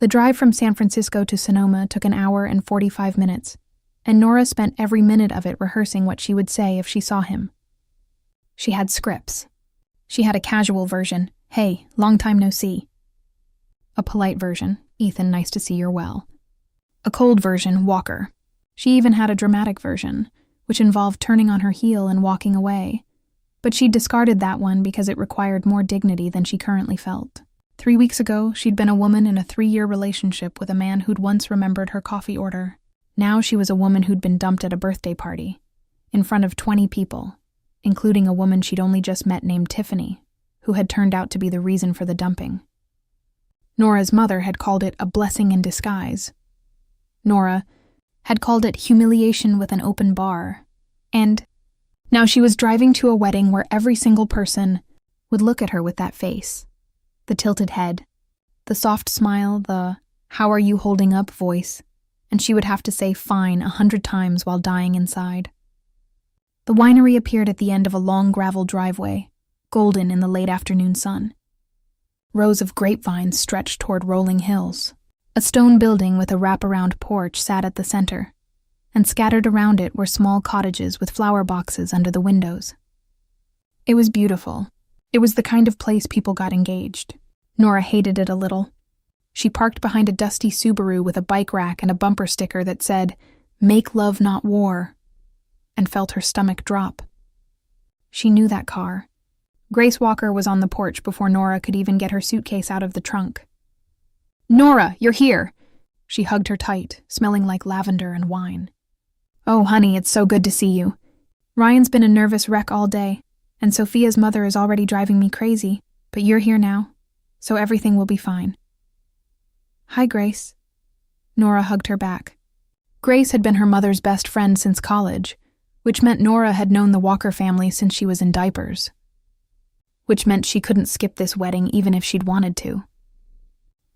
The drive from San Francisco to Sonoma took an hour and 45 minutes, and Nora spent every minute of it rehearsing what she would say if she saw him. She had scripts. She had a casual version, "Hey, long time no see." A polite version, "Ethan, nice to see you're well." A cold version, "Walker." She even had a dramatic version, which involved turning on her heel and walking away, but she discarded that one because it required more dignity than she currently felt. 3 weeks ago, she'd been a woman in a 3-year relationship with a man who'd once remembered her coffee order. Now she was a woman who'd been dumped at a birthday party, in front of 20 people, including a woman she'd only just met named Tiffany, who had turned out to be the reason for the dumping. Nora's mother had called it a blessing in disguise. Nora had called it humiliation with an open bar. And now she was driving to a wedding where every single person would look at her with that face. The tilted head, the soft smile, the "how are you holding up" voice, and she would have to say "fine" 100 times while dying inside. The winery appeared at the end of a long gravel driveway, golden in the late afternoon sun. Rows of grapevines stretched toward rolling hills. A stone building with a wraparound porch sat at the center, and scattered around it were small cottages with flower boxes under the windows. It was beautiful. It was the kind of place people got engaged. Nora hated it a little. She parked behind a dusty Subaru with a bike rack and a bumper sticker that said, "Make love, not war," and felt her stomach drop. She knew that car. Grace Walker was on the porch before Nora could even get her suitcase out of the trunk. "Nora, you're here!" She hugged her tight, smelling like lavender and wine. "Oh, honey, it's so good to see you. Ryan's been a nervous wreck all day, and Sophia's mother is already driving me crazy, but you're here now, so everything will be fine." "Hi, Grace." Nora hugged her back. Grace had been her mother's best friend since college, which meant Nora had known the Walker family since she was in diapers. Which meant she couldn't skip this wedding even if she'd wanted to.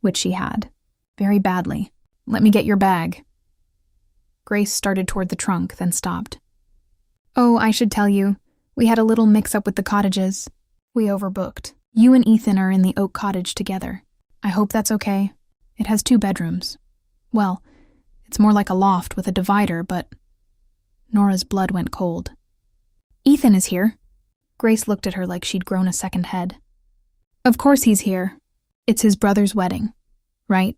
Which she had. Very badly. "Let me get your bag." Grace started toward the trunk, then stopped. "Oh, I should tell you, we had a little mix-up with the cottages. We overbooked. You and Ethan are in the Oak Cottage together. I hope that's okay. It has 2 bedrooms. Well, it's more like a loft with a divider, but..." Nora's blood went cold. "Ethan is here." Grace looked at her like she'd grown a second head. "Of course he's here. It's his brother's wedding. Right?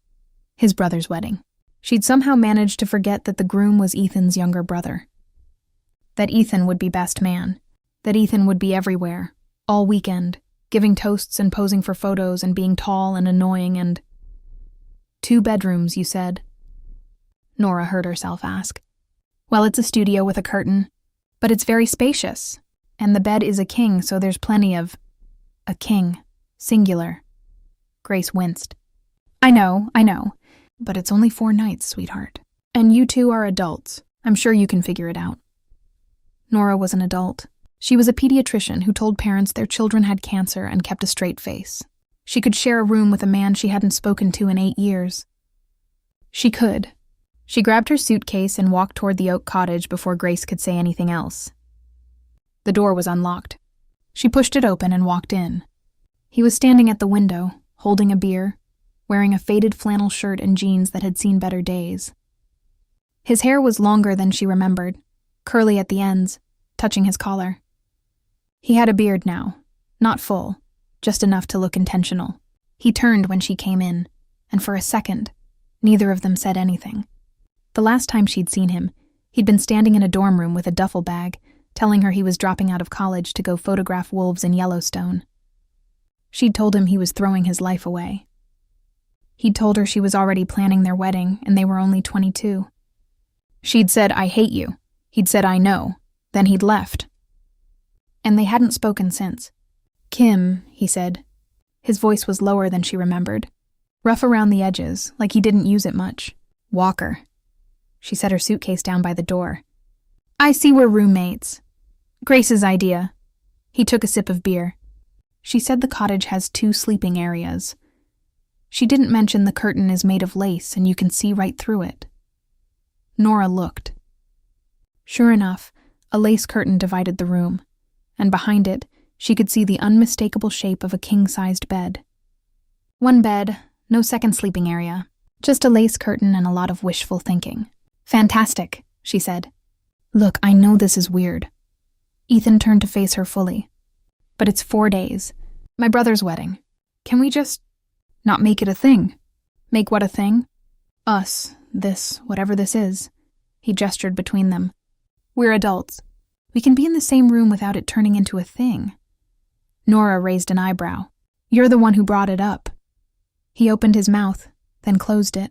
His brother's wedding." She'd somehow managed to forget that the groom was Ethan's younger brother. That Ethan would be best man. That Ethan would be everywhere, all weekend, giving toasts and posing for photos and being tall and annoying and... "2 bedrooms, you said?" Nora heard herself ask. "Well, it's a studio with a curtain, but it's very spacious, and the bed is a king, so there's plenty of..." "A king, singular." Grace winced. I know, but it's only 4 nights, sweetheart. And you 2 are adults. I'm sure you can figure it out." Nora was an adult. She was a pediatrician who told parents their children had cancer and kept a straight face. She could share a room with a man she hadn't spoken to in 8 years. She could. She grabbed her suitcase and walked toward the Oak Cottage before Grace could say anything else. The door was unlocked. She pushed it open and walked in. He was standing at the window, holding a beer, wearing a faded flannel shirt and jeans that had seen better days. His hair was longer than she remembered, curly at the ends, touching his collar. He had a beard now, not full, just enough to look intentional. He turned when she came in, and for a second, neither of them said anything. The last time she'd seen him, he'd been standing in a dorm room with a duffel bag, telling her he was dropping out of college to go photograph wolves in Yellowstone. She'd told him he was throwing his life away. He'd told her she was already planning their wedding, and they were only 22. She'd said, "I hate you." He'd said, "I know." Then he'd left. And they hadn't spoken since. "Kim," he said. His voice was lower than she remembered, rough around the edges, like he didn't use it much. "Walker." She set her suitcase down by the door. "I see we're roommates. Grace's idea." He took a sip of beer. She said the cottage has 2 sleeping areas. She didn't mention the curtain is made of lace and you can see right through it. Nora looked. Sure enough, a lace curtain divided the room, and behind it, she could see the unmistakable shape of a king-sized bed. 1 bed, no second sleeping area, Just a lace curtain and a lot of wishful thinking. Fantastic, she said. Look, I know this is weird. Ethan turned to face her fully. But it's 4 days. My brother's wedding. Can we just not make it a thing? Make what a thing? Us, this, whatever this is. He gestured between them. We're adults. We can be in the same room without it turning into a thing. Nora raised an eyebrow. You're the one who brought it up. He opened his mouth, then closed it.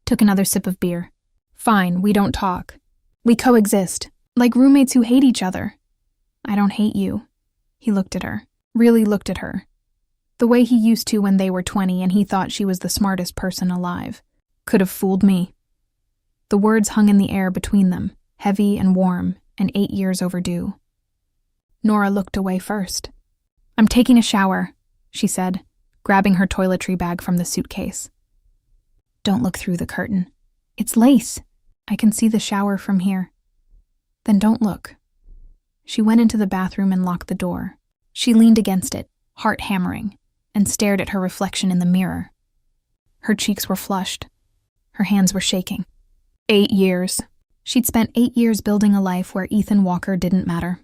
Took another sip of beer. Fine, we don't talk. We coexist, like roommates who hate each other. I don't hate you. He looked at her, really looked at her. The way he used to when they were 20 and he thought she was the smartest person alive. Could have fooled me. The words hung in the air between them, heavy and warm, and 8 years overdue. Nora looked away first. I'm taking a shower, she said, grabbing her toiletry bag from the suitcase. Don't look through the curtain. It's lace. I can see the shower from here. Then don't look. She went into the bathroom and locked the door. She leaned against it, heart hammering, and stared at her reflection in the mirror. Her cheeks were flushed. Her hands were shaking. 8 years. She'd spent 8 years building a life where Ethan Walker didn't matter.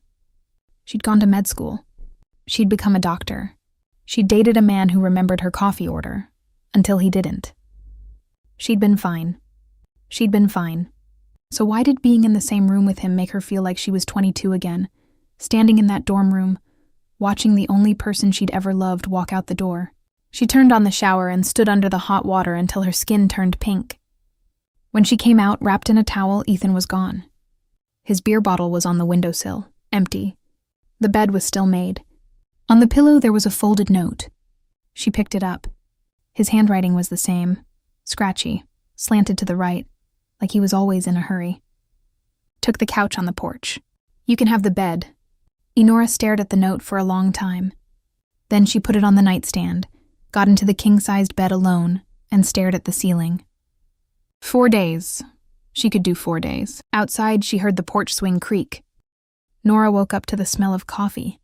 She'd gone to med school. She'd become a doctor. She'd dated a man who remembered her coffee order, until he didn't. She'd been fine. She'd been fine. So why did being in the same room with him make her feel like she was 22 again, standing in that dorm room, watching the only person she'd ever loved walk out the door? She turned on the shower and stood under the hot water until her skin turned pink. When she came out, wrapped in a towel, Ethan was gone. His beer bottle was on the windowsill, empty. The bed was still made. On the pillow there was a folded note. She picked it up. His handwriting was the same, scratchy, slanted to the right, like he was always in a hurry. Took the couch on the porch. You can have the bed. Enora stared at the note for a long time. Then she put it on the nightstand, got into the king-sized bed alone, and stared at the ceiling. 4 days. She could do 4 days. Outside, she heard the porch swing creak. Nora woke up to the smell of coffee.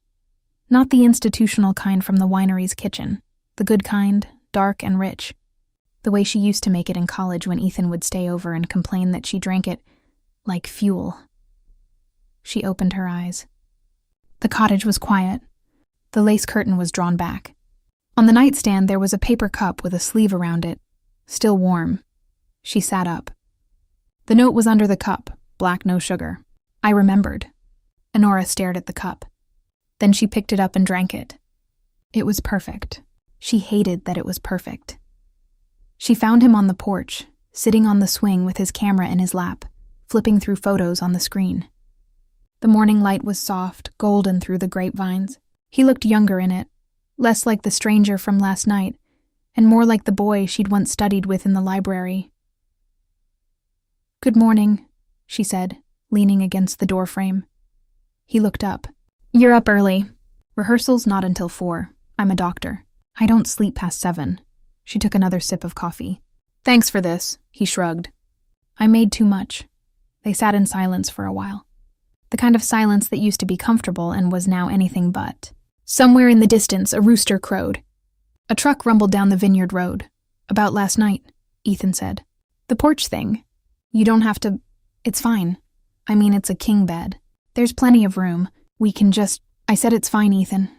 Not the institutional kind from the winery's kitchen, the good kind, dark and rich. The way she used to make it in college when Ethan would stay over and complain that she drank it like fuel. She opened her eyes. The cottage was quiet. The lace curtain was drawn back. On the nightstand there was a paper cup with a sleeve around it, still warm. She sat up. The note was under the cup, black, no sugar. I remembered. Enora stared at the cup. Then she picked it up and drank it. It was perfect. She hated that it was perfect. She found him on the porch, sitting on the swing with his camera in his lap, flipping through photos on the screen. The morning light was soft, golden through the grapevines. He looked younger in it, less like the stranger from last night, and more like the boy she'd once studied with in the library. Good morning, she said, leaning against the doorframe. He looked up. You're up early. Rehearsal's not until 4. I'm a doctor. I don't sleep past 7. She took another sip of coffee. Thanks for this, he shrugged. I made too much. They sat in silence for a while. The kind of silence that used to be comfortable and was now anything but. Somewhere in the distance, a rooster crowed. A truck rumbled down the vineyard road. About last night, Ethan said. The porch thing. You don't have to... It's fine. I mean, it's a king bed. There's plenty of room. We can just... I said it's fine, Ethan.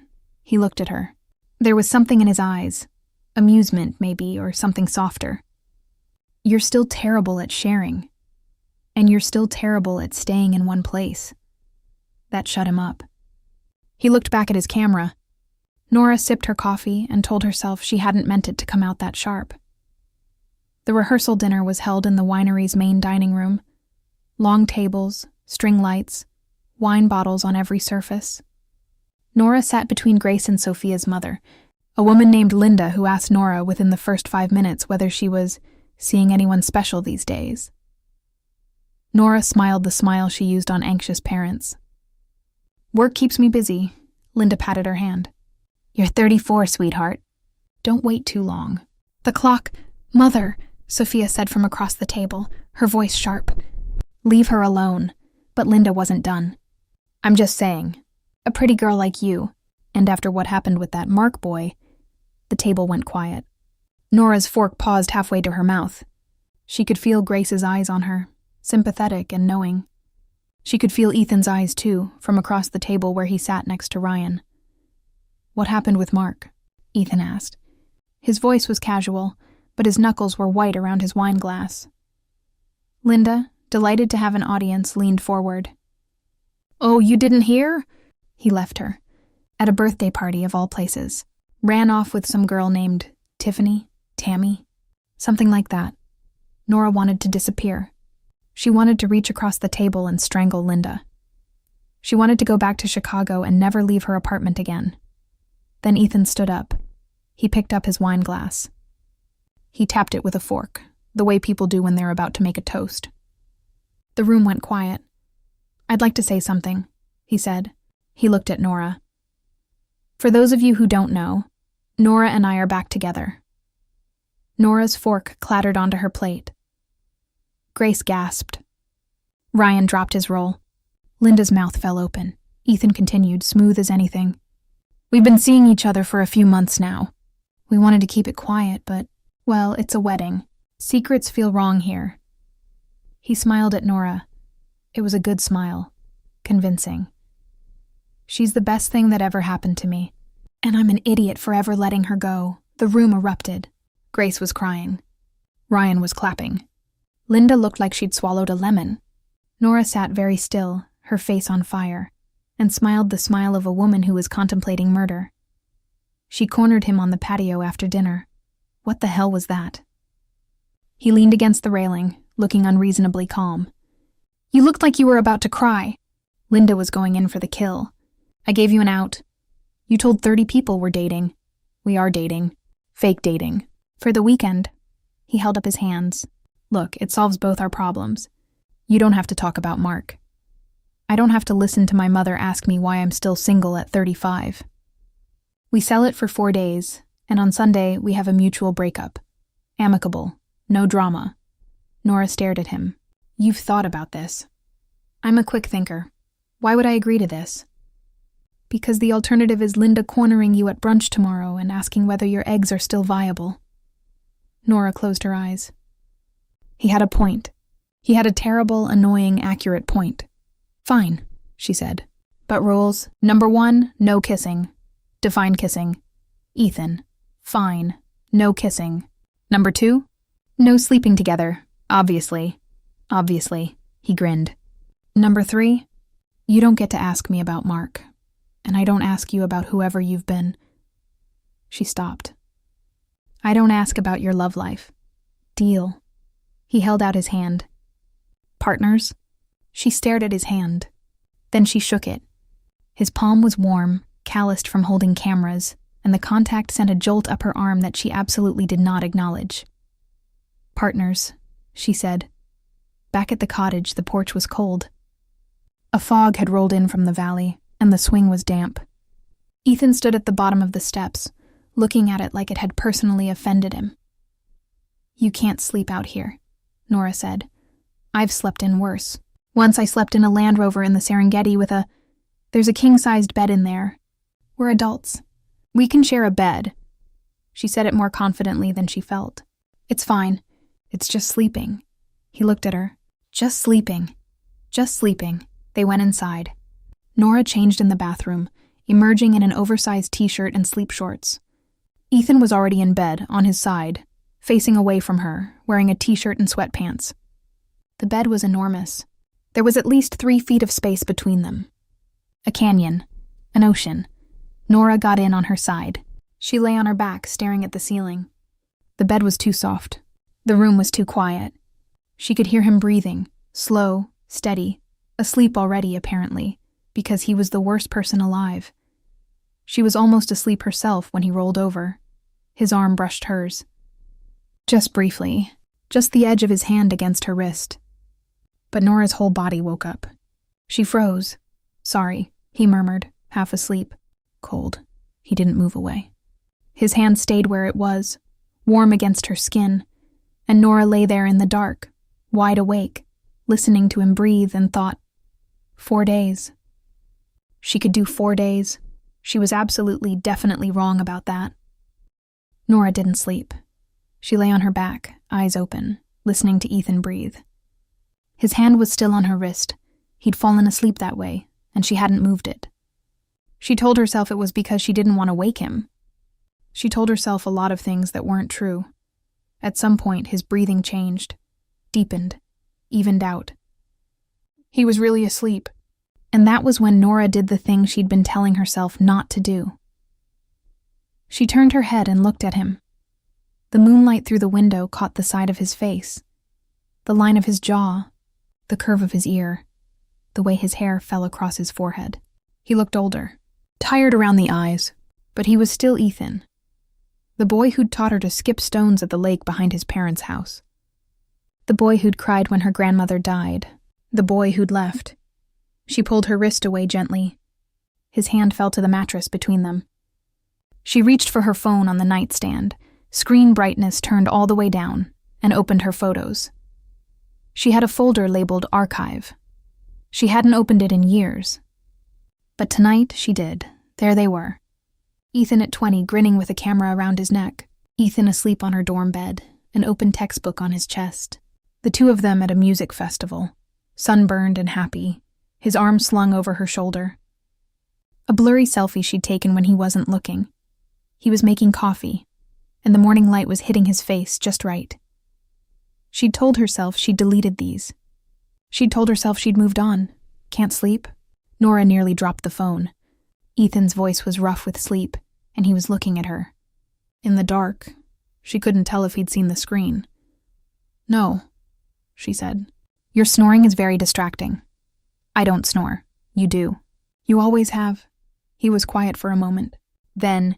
He looked at her. There was something in his eyes. Amusement, maybe, or something softer. You're still terrible at sharing. And you're still terrible at staying in one place. That shut him up. He looked back at his camera. Nora sipped her coffee and told herself she hadn't meant it to come out that sharp. The rehearsal dinner was held in the winery's main dining room. Long tables, string lights, wine bottles on every surface. Nora sat between Grace and Sophia's mother, a woman named Linda who asked Nora within the first 5 minutes whether she was seeing anyone special these days. Nora smiled the smile she used on anxious parents. Work keeps me busy. Linda patted her hand. You're 34, sweetheart. Don't wait too long. The clock... Mother, Sophia said from across the table, her voice sharp. Leave her alone. But Linda wasn't done. I'm just saying, a pretty girl like you, and after what happened with that Mark boy, the table went quiet. Nora's fork paused halfway to her mouth. She could feel Grace's eyes on her, sympathetic and knowing. She could feel Ethan's eyes, too, from across the table where he sat next to Ryan. "What happened with Mark?" Ethan asked. His voice was casual, but his knuckles were white around his wine glass. Linda, delighted to have an audience, leaned forward. "Oh, you didn't hear?" He left her. At a birthday party of all places. Ran off with some girl named Tiffany, Tammy, something like that. Nora wanted to disappear. She wanted to reach across the table and strangle Linda. She wanted to go back to Chicago and never leave her apartment again. Then Ethan stood up. He picked up his wine glass. He tapped it with a fork, the way people do when they're about to make a toast. The room went quiet. "I'd like to say something," he said. He looked at Nora. "For those of you who don't know, Nora and I are back together." Nora's fork clattered onto her plate. Grace gasped. Ryan dropped his roll. Linda's mouth fell open. Ethan continued, smooth as anything. "We've been seeing each other for a few months now. We wanted to keep it quiet, but, well, it's a wedding. Secrets feel wrong here." He smiled at Nora. It was a good smile. Convincing. "She's the best thing that ever happened to me. And I'm an idiot for ever letting her go." The room erupted. Grace was crying. Ryan was clapping. Linda looked like she'd swallowed a lemon. Nora sat very still, her face on fire, and smiled the smile of a woman who was contemplating murder. She cornered him on the patio after dinner. What the hell was that? He leaned against the railing, looking unreasonably calm. "You looked like you were about to cry." Linda was going in for the kill. "I gave you an out. You told 30 people we're dating. We are dating. Fake dating. For the weekend." He held up his hands. "Look, it solves both our problems. You don't have to talk about Mark. I don't have to listen to my mother ask me why I'm still single at 35. We sell it for 4 days, and on Sunday we have a mutual breakup. Amicable. No drama." Nora stared at him. "You've thought about this." "I'm a quick thinker. Why would I agree to this?" "Because the alternative is Linda cornering you at brunch tomorrow and asking whether your eggs are still viable." Nora closed her eyes. He had a point. He had a terrible, annoying, accurate point. "Fine," she said. "But rules. Number 1, no kissing. Define kissing. Ethan. Fine. No kissing. Number 2, no sleeping together. Obviously. Obviously." He grinned. "Number 3, you don't get to ask me about Mark. And I don't ask you about whoever you've been." She stopped. "I don't ask about your love life. Deal." He held out his hand. "Partners?" She stared at his hand. Then she shook it. His palm was warm, calloused from holding cameras, and the contact sent a jolt up her arm that she absolutely did not acknowledge. "Partners," she said. Back at the cottage, the porch was cold. A fog had rolled in from the valley, and the swing was damp. Ethan stood at the bottom of the steps, looking at it like it had personally offended him. "You can't sleep out here," Nora said. "I've slept in worse. Once I slept in a Land Rover in the Serengeti with There's a king-sized bed in there. We're adults. We can share a bed." She said it more confidently than she felt. "It's fine. It's just sleeping." He looked at her. "Just sleeping. Just sleeping." They went inside. Nora changed in the bathroom, emerging in an oversized t-shirt and sleep shorts. Ethan was already in bed, on his side, facing away from her, wearing a t-shirt and sweatpants. The bed was enormous. There was at least 3 feet of space between them. A canyon. An ocean. Nora got in on her side. She lay on her back, staring at the ceiling. The bed was too soft. The room was too quiet. She could hear him breathing, slow, steady, asleep already, apparently, because he was the worst person alive. She was almost asleep herself when he rolled over. His arm brushed hers. Just briefly, just the edge of his hand against her wrist. But Nora's whole body woke up. She froze. "Sorry," he murmured, half asleep. Cold. He didn't move away. His hand stayed where it was, warm against her skin, and Nora lay there in the dark, wide awake, listening to him breathe, and thought, 4 days. She could do 4 days. She was absolutely, definitely wrong about that. Nora didn't sleep. She lay on her back, eyes open, listening to Ethan breathe. His hand was still on her wrist. He'd fallen asleep that way, and she hadn't moved it. She told herself it was because she didn't want to wake him. She told herself a lot of things that weren't true. At some point, his breathing changed, deepened, evened out. He was really asleep, and that was when Nora did the thing she'd been telling herself not to do. She turned her head and looked at him. The moonlight through the window caught the side of his face, the line of his jaw, the curve of his ear, the way his hair fell across his forehead. He looked older, tired around the eyes, but he was still Ethan, the boy who'd taught her to skip stones at the lake behind his parents' house. The boy who'd cried when her grandmother died, the boy who'd left. She pulled her wrist away gently. His hand fell to the mattress between them. She reached for her phone on the nightstand, screen brightness turned all the way down, and opened her photos. She had a folder labeled Archive. She hadn't opened it in years. But tonight she did. There they were. Ethan at 20 grinning with a camera around his neck. Ethan asleep on her dorm bed, an open textbook on his chest. The two of them at a music festival, sunburned and happy, his arm slung over her shoulder. A blurry selfie she'd taken when he wasn't looking. He was making coffee, and the morning light was hitting his face just right. She'd told herself she'd deleted these. She'd told herself she'd moved on. Can't sleep? Nora nearly dropped the phone. Ethan's voice was rough with sleep, and he was looking at her. In the dark, she couldn't tell if he'd seen the screen. "No," she said. "Your snoring is very distracting." "I don't snore. You do." "You always have." He was quiet for a moment. Then,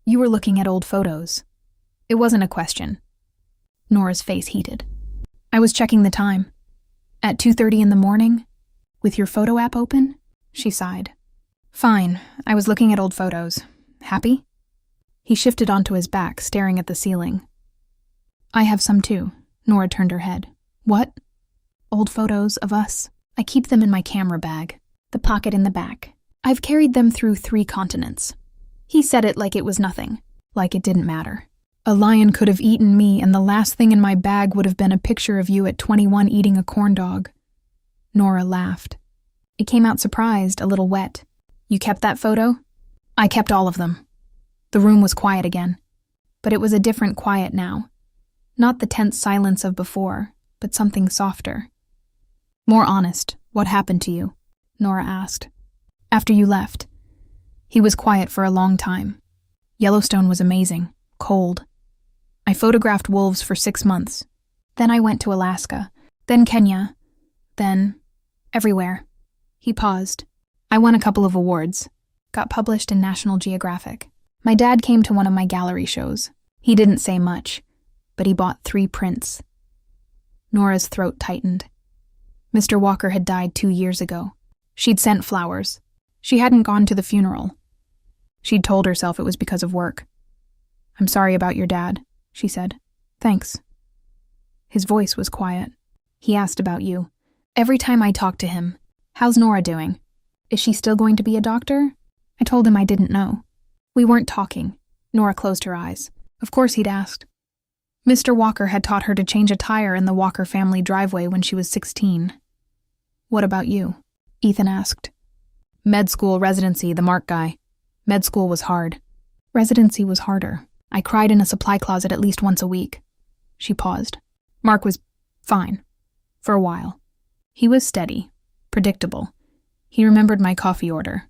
"You were looking at old photos." It wasn't a question. Nora's face heated. "I was checking the time. At 2:30 in the morning? With your photo app open?" She sighed. "Fine, I was looking at old photos. Happy?" He shifted onto his back, staring at the ceiling. "I have some too." Nora turned her head. "What?" "Old photos of us. I keep them in my camera bag, the pocket in the back. I've carried them through 3 continents." He said it like it was nothing, like it didn't matter. "A lion could have eaten me, and the last thing in my bag would have been a picture of you at 21 eating a corn dog." Nora laughed. It came out surprised, a little wet. "You kept that photo?" "I kept all of them." The room was quiet again, but it was a different quiet now. Not the tense silence of before, but something softer. "More honest, what happened to you?" Nora asked. "After you left." He was quiet for a long time. "Yellowstone was amazing, cold. I photographed wolves for 6 months. Then I went to Alaska, then Kenya, then everywhere." He paused. "I won a couple of awards. Got published in National Geographic. My dad came to one of my gallery shows. He didn't say much, but he bought 3 prints." Nora's throat tightened. Mr. Walker had died 2 years ago. She'd sent flowers. She hadn't gone to the funeral. She'd told herself it was because of work. "I'm sorry about your dad," she said. "Thanks." His voice was quiet. He asked about you. "Every time I talk to him, 'How's Nora doing? Is she still going to be a doctor?' I told him I didn't know." We weren't talking. Nora closed her eyes. Of course he'd asked. Mr. Walker had taught her to change a tire in the Walker family driveway when she was 16. "What about you?" Ethan asked. "Med school, residency, the Mark guy. Med school was hard. Residency was harder. I cried in a supply closet at least once a week." She paused. "Mark was fine. For a while. He was steady, predictable. He remembered my coffee order."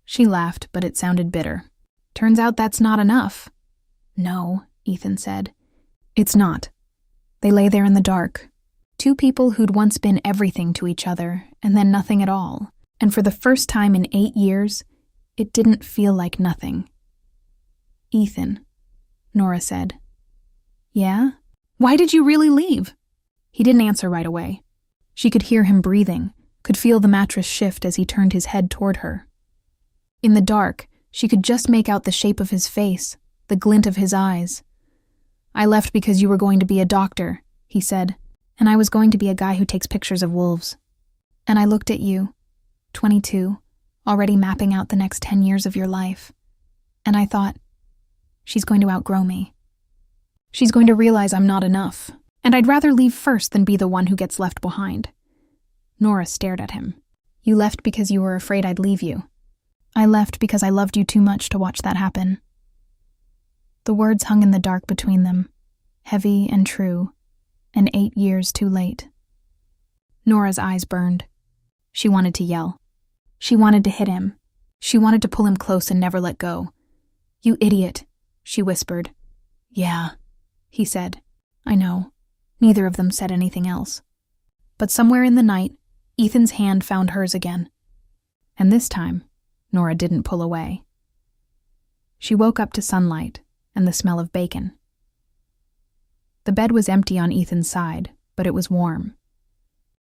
She laughed, but it sounded bitter. "Turns out that's not enough." "No," Ethan said. "It's not." They lay there in the dark. 2 people who'd once been everything to each other, and then nothing at all. And for the first time in 8 years, it didn't feel like nothing. "Ethan," Nora said. "Yeah? Why did you really leave?" He didn't answer right away. She could hear him breathing, could feel the mattress shift as he turned his head toward her. In the dark, she could just make out the shape of his face, the glint of his eyes. "I left because you were going to be a doctor," he said, "and I was going to be a guy who takes pictures of wolves. And I looked at you, 22, already mapping out the next 10 years of your life. And I thought, she's going to outgrow me." She's going to realize I'm not enough, and I'd rather leave first than be the one who gets left behind. Nora stared at him. You left because you were afraid I'd leave you. I left because I loved you too much to watch that happen. The words hung in the dark between them, heavy and true, and 8 years too late. Nora's eyes burned. She wanted to yell. She wanted to hit him. She wanted to pull him close and never let go. You idiot, she whispered. Yeah, he said. I know. Neither of them said anything else. But somewhere in the night, Ethan's hand found hers again. And this time, Nora didn't pull away. She woke up to sunlight and the smell of bacon. The bed was empty on Ethan's side, but it was warm.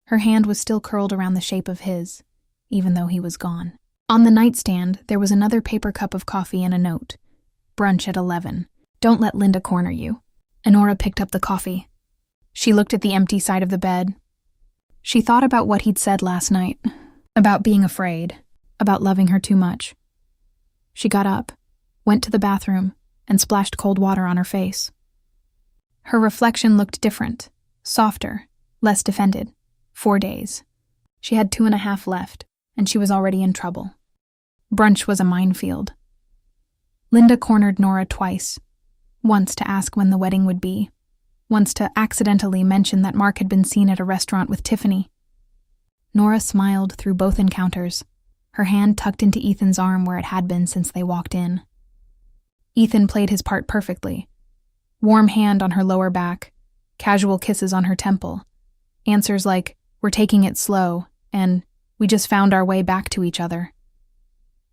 Her hand was still curled around the shape of his, even though he was gone. On the nightstand, there was another paper cup of coffee and a note. Brunch at 11. Don't let Linda corner you. Nora picked up the coffee. She looked at the empty side of the bed. She thought about what he'd said last night, about being afraid, about loving her too much. She got up, went to the bathroom, and splashed cold water on her face. Her reflection looked different, softer, less defended. 4 days. She had 2.5 left, and she was already in trouble. Brunch was a minefield. Linda cornered Nora twice. Once to ask when the wedding would be. Once to accidentally mention that Mark had been seen at a restaurant with Tiffany. Nora smiled through both encounters, her hand tucked into Ethan's arm where it had been since they walked in. Ethan played his part perfectly. Warm hand on her lower back, casual kisses on her temple. Answers like, we're taking it slow, and we just found our way back to each other.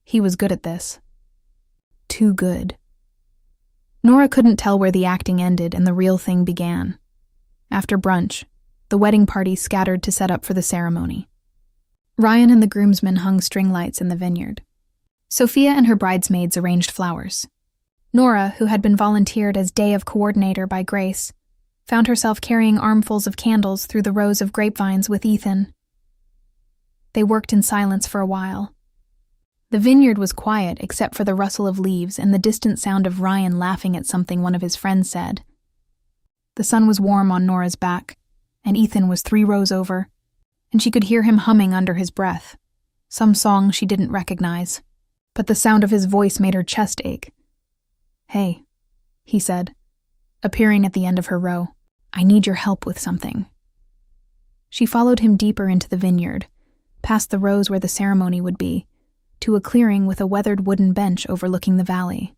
He was good at this. Too good. Nora couldn't tell where the acting ended and the real thing began. After brunch, the wedding party scattered to set up for the ceremony. Ryan and the groomsmen hung string lights in the vineyard. Sophia and her bridesmaids arranged flowers. Nora, who had been volunteered as day of coordinator by Grace, found herself carrying armfuls of candles through the rows of grapevines with Ethan. They worked in silence for a while. The vineyard was quiet except for the rustle of leaves and the distant sound of Ryan laughing at something one of his friends said. The sun was warm on Nora's back, and Ethan was 3 rows over, and she could hear him humming under his breath, some song she didn't recognize, but the sound of his voice made her chest ache. Hey, he said, appearing at the end of her row. I need your help with something. She followed him deeper into the vineyard, past the rows where the ceremony would be, to a clearing with a weathered wooden bench overlooking the valley.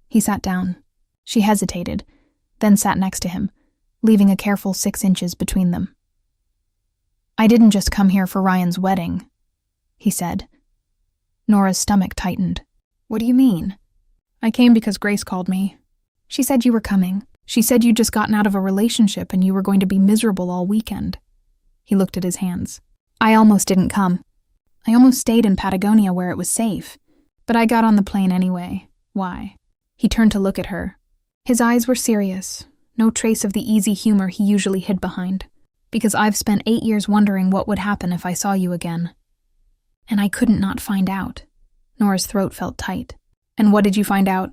He sat down. She hesitated, then sat next to him, leaving a careful 6 inches between them. I didn't just come here for Ryan's wedding, he said. Nora's stomach tightened. What do you mean? I came because Grace called me. She said you were coming. She said you'd just gotten out of a relationship and you were going to be miserable all weekend. He looked at his hands. I almost didn't come. I almost stayed in Patagonia where it was safe. But I got on the plane anyway. Why? He turned to look at her. His eyes were serious, no trace of the easy humor he usually hid behind. Because I've spent 8 years wondering what would happen if I saw you again. And I couldn't not find out. Nora's throat felt tight. And what did you find out?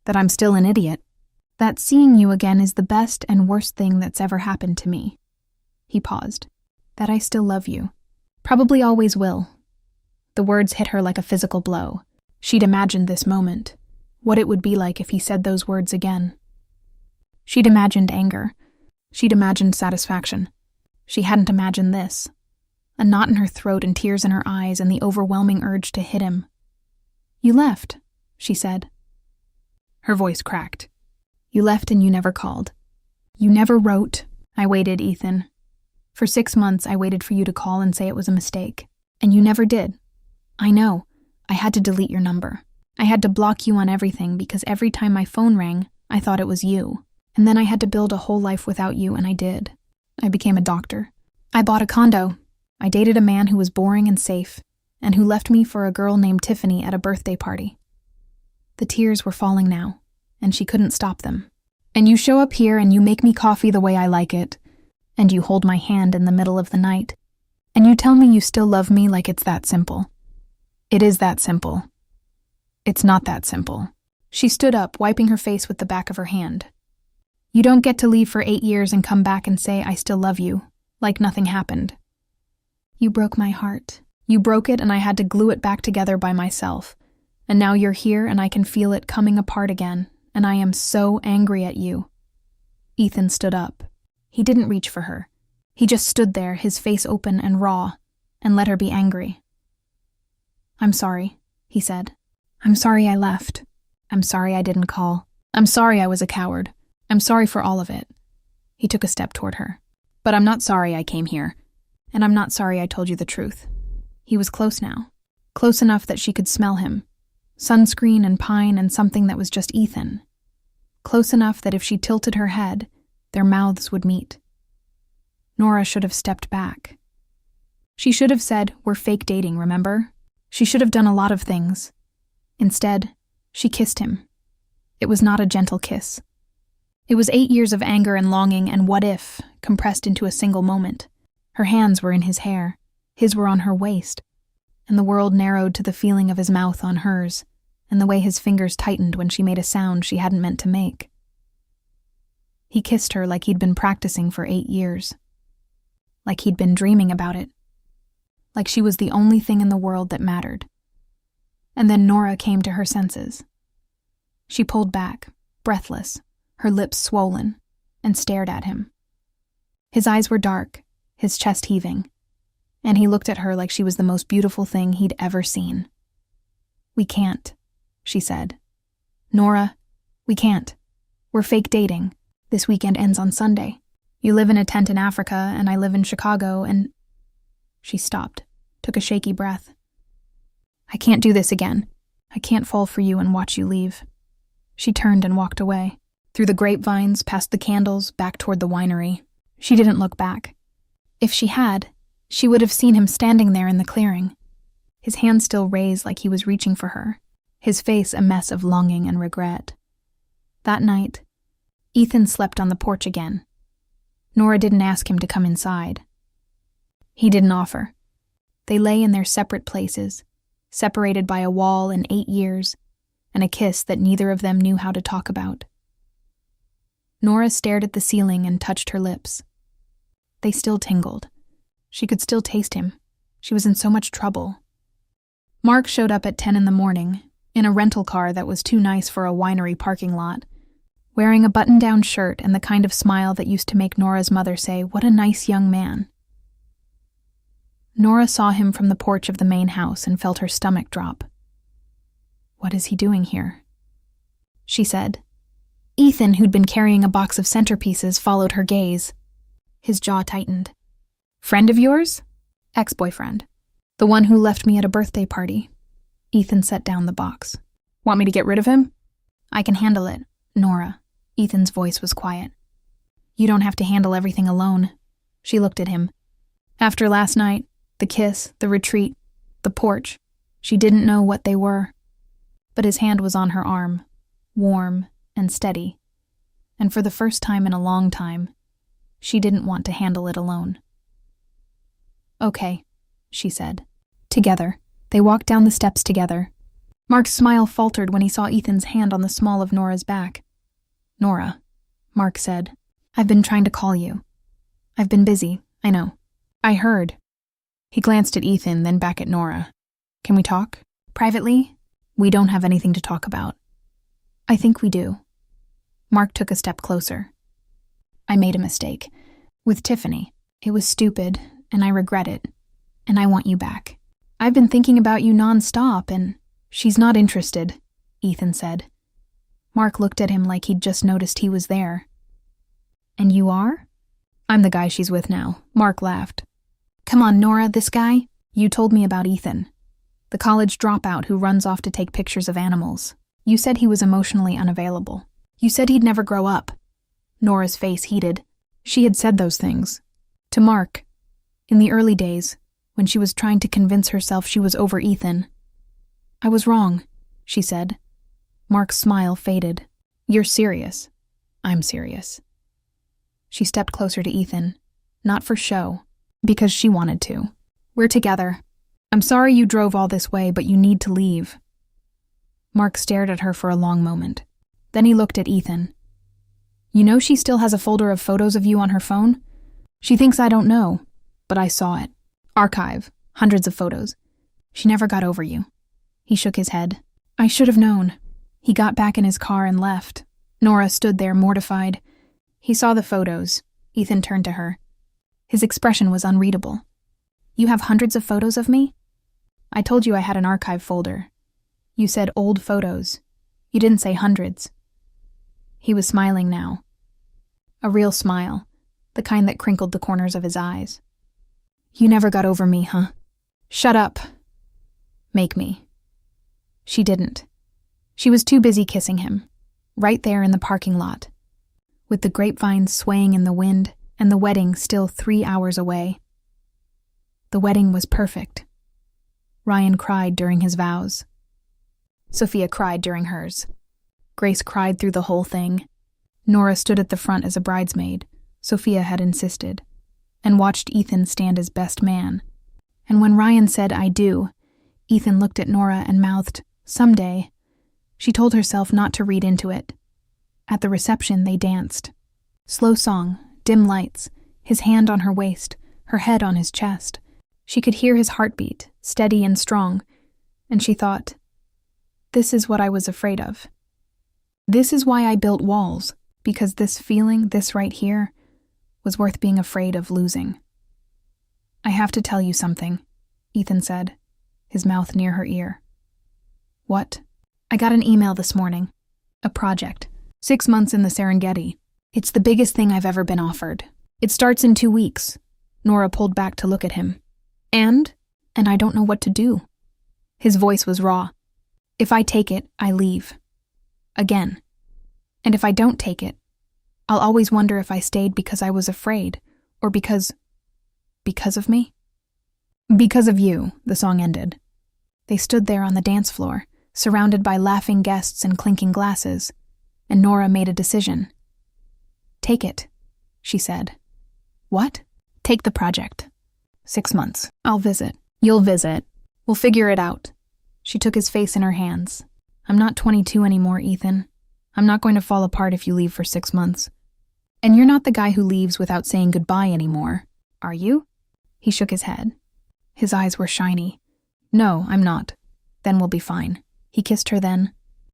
That I'm still an idiot. That seeing you again is the best and worst thing that's ever happened to me. He paused. That I still love you. Probably always will. The words hit her like a physical blow. She'd imagined this moment, what it would be like if he said those words again. She'd imagined anger. She'd imagined satisfaction. She hadn't imagined this. A knot in her throat and tears in her eyes and the overwhelming urge to hit him. You left, she said. Her voice cracked. You left and you never called. You never wrote. I waited, Ethan. For 6 months, I waited for you to call and say it was a mistake. And you never did. I know. I had to delete your number. I had to block you on everything because every time my phone rang, I thought it was you. And then I had to build a whole life without you, and I did. I became a doctor. I bought a condo. I dated a man who was boring and safe, and who left me for a girl named Tiffany at a birthday party. The tears were falling now, and she couldn't stop them. And you show up here and you make me coffee the way I like it, and you hold my hand in the middle of the night, and you tell me you still love me like it's that simple. It is that simple. It's not that simple. She stood up, wiping her face with the back of her hand. You don't get to leave for 8 years and come back and say, I still love you, like nothing happened. You broke my heart. You broke it and I had to glue it back together by myself. And now you're here and I can feel it coming apart again, and I am so angry at you. Ethan stood up. He didn't reach for her. He just stood there, his face open and raw, and let her be angry. I'm sorry, he said. I'm sorry I left. I'm sorry I didn't call. I'm sorry I was a coward. I'm sorry for all of it. He took a step toward her. But I'm not sorry I came here. And I'm not sorry I told you the truth. He was close now. Close enough that she could smell him. Sunscreen and pine and something that was just Ethan. Close enough that if she tilted her head, their mouths would meet. Nora should have stepped back. She should have said, we're fake dating, remember? She should have done a lot of things. Instead, she kissed him. It was not a gentle kiss. It was 8 years of anger and longing and what if, compressed into a single moment. Her hands were in his hair, his were on her waist, and the world narrowed to the feeling of his mouth on hers, and the way his fingers tightened when she made a sound she hadn't meant to make. He kissed her like he'd been practicing for 8 years. Like he'd been dreaming about it. Like she was the only thing in the world that mattered. And then Nora came to her senses. She pulled back, breathless, her lips swollen, and stared at him. His eyes were dark, his chest heaving, and he looked at her like she was the most beautiful thing he'd ever seen. We can't, she said. Nora, we can't. We're fake dating. This weekend ends on Sunday. You live in a tent in Africa, and I live in Chicago, and... She stopped, took a shaky breath. I can't do this again. I can't fall for you and watch you leave. She turned and walked away, through the grapevines, past the candles, back toward the winery. She didn't look back. If she had, she would have seen him standing there in the clearing, his hand still raised like he was reaching for her, his face a mess of longing and regret. That night, Ethan slept on the porch again. Nora didn't ask him to come inside. He didn't offer. They lay in their separate places, separated by a wall and 8 years, and a kiss that neither of them knew how to talk about. Nora stared at the ceiling and touched her lips. They still tingled. She could still taste him. She was in so much trouble. Mark showed up at 10 in the morning, in a rental car that was too nice for a winery parking lot, wearing a button-down shirt and the kind of smile that used to make Nora's mother say, "What a nice young man." Nora saw him from the porch of the main house and felt her stomach drop. What is he doing here? She said. Ethan, who'd been carrying a box of centerpieces, followed her gaze. His jaw tightened. Friend of yours? Ex-boyfriend. The one who left me at a birthday party. Ethan set down the box. Want me to get rid of him? I can handle it, Nora. Ethan's voice was quiet. You don't have to handle everything alone. She looked at him. After last night, the kiss, the retreat, the porch, she didn't know what they were. But his hand was on her arm, warm and steady. And for the first time in a long time, she didn't want to handle it alone. Okay, she said. Together, they walked down the steps together. Mark's smile faltered when he saw Ethan's hand on the small of Nora's back. Nora, Mark said, I've been trying to call you. I've been busy, I know. I heard. He glanced at Ethan, then back at Nora. Can we talk? Privately? We don't have anything to talk about. I think we do. Mark took a step closer. I made a mistake. With Tiffany. It was stupid, and I regret it. And I want you back. I've been thinking about you nonstop, and she's not interested, Ethan said. Mark looked at him like he'd just noticed he was there. And you are? I'm the guy she's with now. Mark laughed. Come on, Nora, this guy? You told me about Ethan. The college dropout who runs off to take pictures of animals. You said he was emotionally unavailable. You said he'd never grow up. Nora's face heated. She had said those things. To Mark. In the early days, when she was trying to convince herself she was over Ethan. I was wrong, she said. Mark's smile faded. You're serious. I'm serious. She stepped closer to Ethan. Not for show. Because she wanted to. We're together. I'm sorry you drove all this way, but you need to leave. Mark stared at her for a long moment. Then he looked at Ethan. You know she still has a folder of photos of you on her phone? She thinks I don't know, but I saw it. Archive, hundreds of photos. She never got over you. He shook his head. I should have known. He got back in his car and left. Nora stood there mortified. He saw the photos. Ethan turned to her. His expression was unreadable. You have hundreds of photos of me? I told you I had an archive folder. You said old photos. You didn't say hundreds. He was smiling now. A real smile, the kind that crinkled the corners of his eyes. You never got over me, huh? Shut up. Make me. She didn't. She was too busy kissing him, right there in the parking lot, with the grapevines swaying in the wind and the wedding still 3 hours away. The wedding was perfect. Ryan cried during his vows. Sophia cried during hers. Grace cried through the whole thing. Nora stood at the front as a bridesmaid, Sophia had insisted, and watched Ethan stand as best man. And when Ryan said, I do, Ethan looked at Nora and mouthed, someday. She told herself not to read into it. At the reception, they danced. Slow song, dim lights, his hand on her waist, her head on his chest. She could hear his heartbeat, steady and strong, and she thought, this is what I was afraid of. This is why I built walls, because this feeling, this right here, was worth being afraid of losing. I have to tell you something, Ethan said, his mouth near her ear. What? I got an email this morning. A project. 6 months in the Serengeti. It's the biggest thing I've ever been offered. It starts in 2 weeks. Nora pulled back to look at him. And I don't know what to do. His voice was raw. If I take it, I leave. Again. And if I don't take it, I'll always wonder if I stayed because I was afraid, or because of me? Because of you, the song ended. They stood there on the dance floor, surrounded by laughing guests and clinking glasses, and Nora made a decision. Take it, she said. What? Take the project. 6 months. I'll visit. You'll visit. We'll figure it out. She took his face in her hands. I'm not 22 anymore, Ethan. I'm not going to fall apart if you leave for 6 months. And you're not the guy who leaves without saying goodbye anymore, are you? He shook his head. His eyes were shiny. No, I'm not. Then we'll be fine. He kissed her then,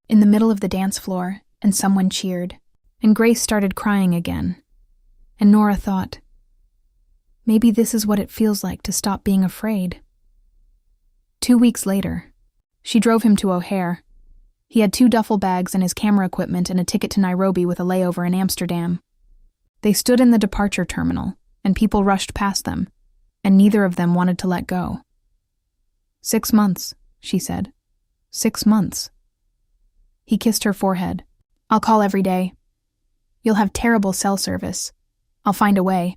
in the middle of the dance floor, and someone cheered, and Grace started crying again. And Nora thought, maybe this is what it feels like to stop being afraid. 2 weeks later, she drove him to O'Hare. He had 2 duffel bags and his camera equipment and a ticket to Nairobi with a layover in Amsterdam. They stood in the departure terminal, and people rushed past them, and neither of them wanted to let go. 6 months, she said. 6 months. He kissed her forehead. I'll call every day. You'll have terrible cell service. I'll find a way.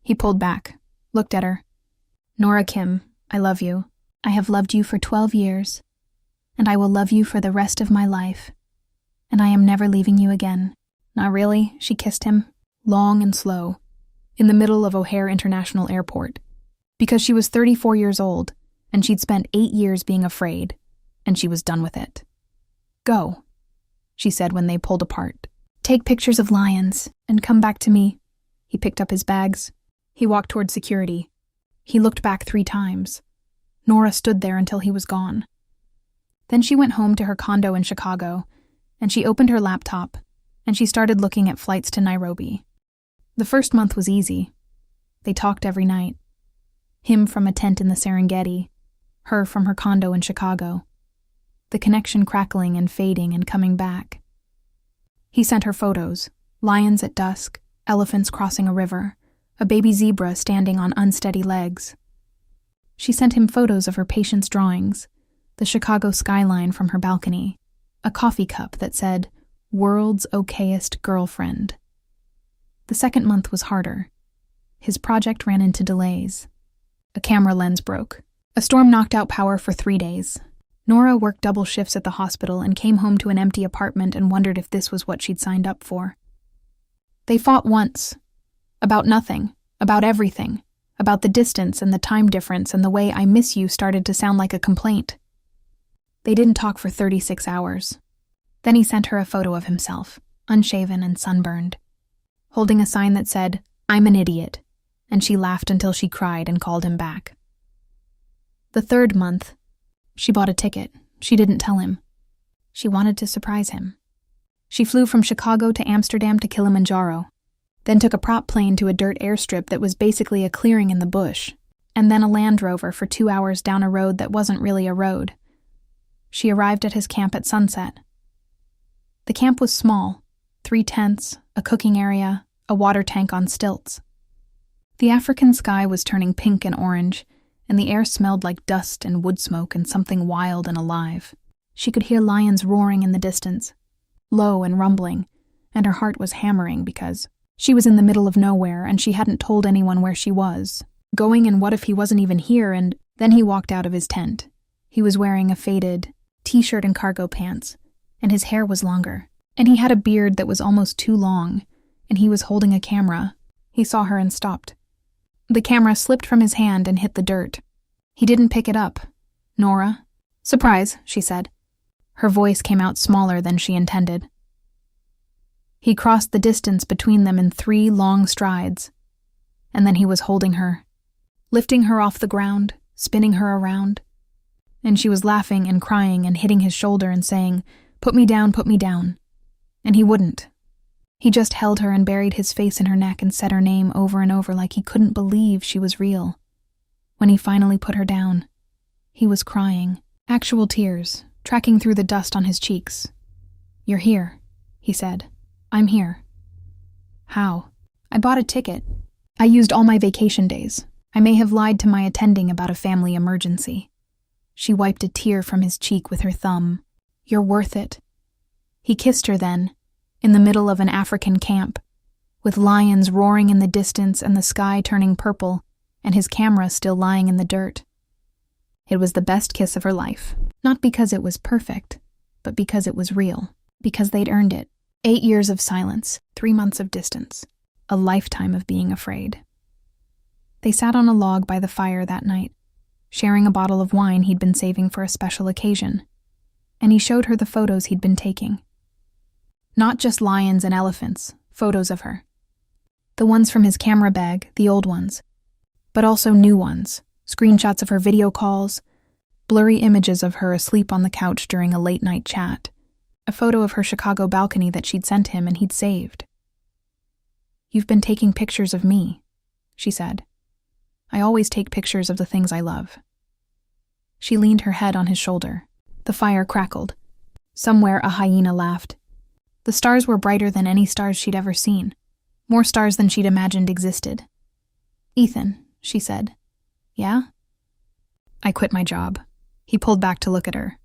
He pulled back, looked at her. Nora Kim, I love you. I have loved you for 12 years. And I will love you for the rest of my life. And I am never leaving you again. Not really, she kissed him, long and slow, in the middle of O'Hare International Airport, because she was 34 years old, and she'd spent 8 years being afraid, and she was done with it. Go, she said when they pulled apart. Take pictures of lions, and come back to me. He picked up his bags. He walked toward security. He looked back 3 times. Nora stood there until he was gone. Then she went home to her condo in Chicago, and she opened her laptop, and she started looking at flights to Nairobi. The first month was easy. They talked every night. Him from a tent in the Serengeti, her from her condo in Chicago. The connection crackling and fading and coming back. He sent her photos, lions at dusk, elephants crossing a river, a baby zebra standing on unsteady legs. She sent him photos of her patient's drawings, the Chicago skyline from her balcony, a coffee cup that said, World's Okayest Girlfriend. The second month was harder. His project ran into delays. A camera lens broke. A storm knocked out power for 3 days. Nora worked double shifts at the hospital and came home to an empty apartment and wondered if this was what she'd signed up for. They fought once. About nothing. About everything. About the distance and the time difference and the way I miss you started to sound like a complaint. They didn't talk for 36 hours. Then he sent her a photo of himself, unshaven and sunburned, holding a sign that said, "I'm an idiot," and she laughed until she cried and called him back. The third month, she bought a ticket. She didn't tell him. She wanted to surprise him. She flew from Chicago to Amsterdam to Kilimanjaro, then took a prop plane to a dirt airstrip that was basically a clearing in the bush, and then a Land Rover for 2 hours down a road that wasn't really a road. She arrived at his camp at sunset. The camp was small, 3 tents, a cooking area, a water tank on stilts. The African sky was turning pink and orange, and the air smelled like dust and wood smoke and something wild and alive. She could hear lions roaring in the distance, low and rumbling, and her heart was hammering because she was in the middle of nowhere and she hadn't told anyone where she was. Going, and what if he wasn't even here? And then he walked out of his tent. He was wearing a faded t-shirt and cargo pants, and his hair was longer, and he had a beard that was almost too long, and he was holding a camera. He saw her and stopped. The camera slipped from his hand and hit the dirt. He didn't pick it up. "Nora?" "Surprise," she said. Her voice came out smaller than she intended. He crossed the distance between them in 3 long strides, and then he was holding her, lifting her off the ground, spinning her around. And she was laughing and crying and hitting his shoulder and saying, "Put me down, put me down." And he wouldn't. He just held her and buried his face in her neck and said her name over and over like he couldn't believe she was real. When he finally put her down, he was crying, actual tears, tracking through the dust on his cheeks. "You're here," he said. "I'm here." "How?" "I bought a ticket. I used all my vacation days. I may have lied to my attending about a family emergency." She wiped a tear from his cheek with her thumb. "You're worth it." He kissed her then, in the middle of an African camp, with lions roaring in the distance and the sky turning purple, and his camera still lying in the dirt. It was the best kiss of her life, not because it was perfect, but because it was real, because they'd earned it. 8 years of silence, 3 months of distance, a lifetime of being afraid. They sat on a log by the fire that night, sharing a bottle of wine he'd been saving for a special occasion, and he showed her the photos he'd been taking. Not just lions and elephants, photos of her. The ones from his camera bag, the old ones, but also new ones, screenshots of her video calls, blurry images of her asleep on the couch during a late-night chat, a photo of her Chicago balcony that she'd sent him and he'd saved. "You've been taking pictures of me," she said. "I always take pictures of the things I love." She leaned her head on his shoulder. The fire crackled. Somewhere a hyena laughed. The stars were brighter than any stars she'd ever seen, more stars than she'd imagined existed. "Ethan," she said. "Yeah?" "I quit my job." He pulled back to look at her.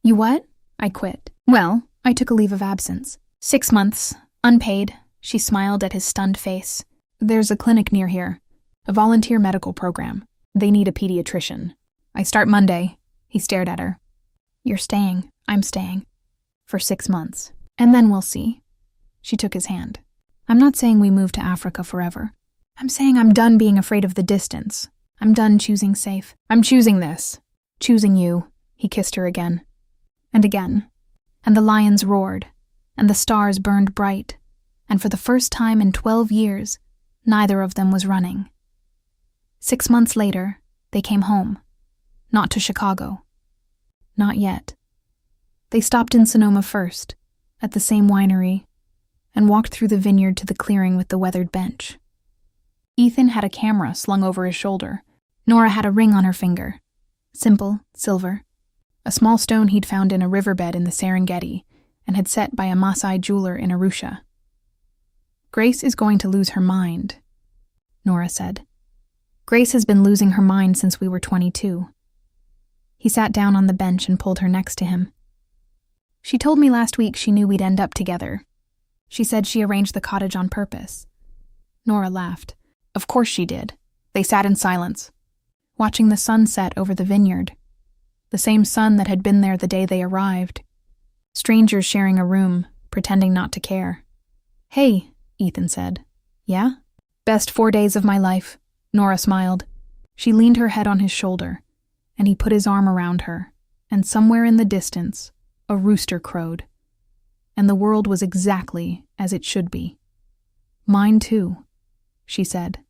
"You what?" "I quit. Well, I took a leave of absence. 6 months, unpaid." She smiled at his stunned face. "There's a clinic near here, a volunteer medical program. They need a pediatrician. I start Monday." He stared at her. "You're staying. I'm staying. For 6 months. And then we'll see." She took his hand. "I'm not saying we move to Africa forever. I'm saying I'm done being afraid of the distance. I'm done choosing safe. I'm choosing this. Choosing you." He kissed her again. And again. And the lions roared. And the stars burned bright. And for the first time in 12 years, neither of them was running. 6 months later, they came home. Not to Chicago. Not yet. They stopped in Sonoma first, at the same winery, and walked through the vineyard to the clearing with the weathered bench. Ethan had a camera slung over his shoulder. Nora had a ring on her finger. Simple, silver. A small stone he'd found in a riverbed in the Serengeti and had set by a Maasai jeweler in Arusha. "Grace is going to lose her mind," Nora said. "Grace has been losing her mind since we were 22. He sat down on the bench and pulled her next to him. "She told me last week she knew we'd end up together. She said she arranged the cottage on purpose." Nora laughed. "Of course she did." They sat in silence, watching the sun set over the vineyard, the same sun that had been there the day they arrived. Strangers sharing a room, pretending not to care. "Hey," Ethan said. "Yeah?" "Best 4 days of my life," Nora smiled. She leaned her head on his shoulder, and he put his arm around her, and somewhere in the distance, a rooster crowed. And the world was exactly as it should be. Mine too, she said.